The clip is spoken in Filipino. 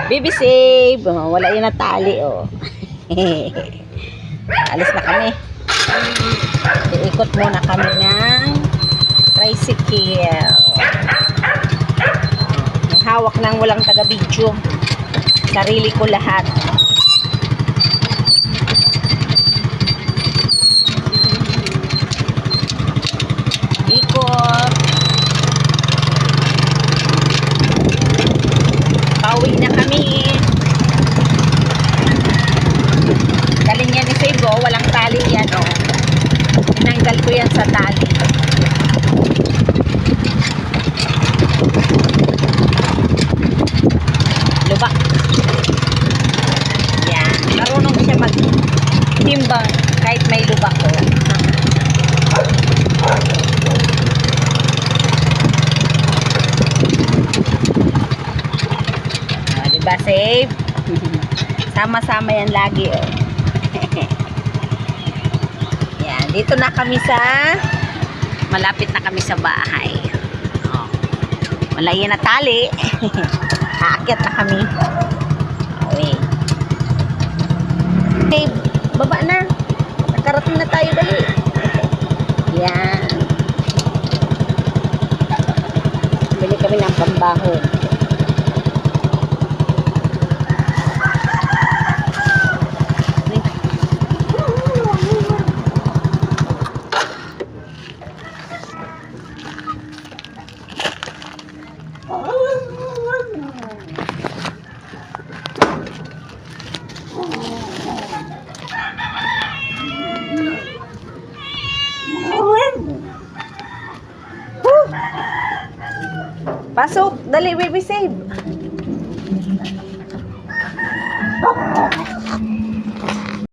Baby save. Oh, wala yun na tali, oh. Alis na kami. Iikot muna kami ng tricycle. May hawak ng walang taga-video. Sarili ko lahat. Ikot. Pauwi na kami. Galing yan ni Sego, walang tali yan, oh. Tinanggal ko yan sa tali. Lubak. Yan. Marunong siya mag-timbang kahit may lubak ko. Diba, save? Sama-sama yan lagi, oh. Yan, dito na kami sa malapit na kami sa bahay. Oh. Wala yan na tali. Aakyat na kami. Okay. Okay, baba na. Nakarating na tayo dali. Yan. Bili kami ng pambahon. Pasok, dali, baby save.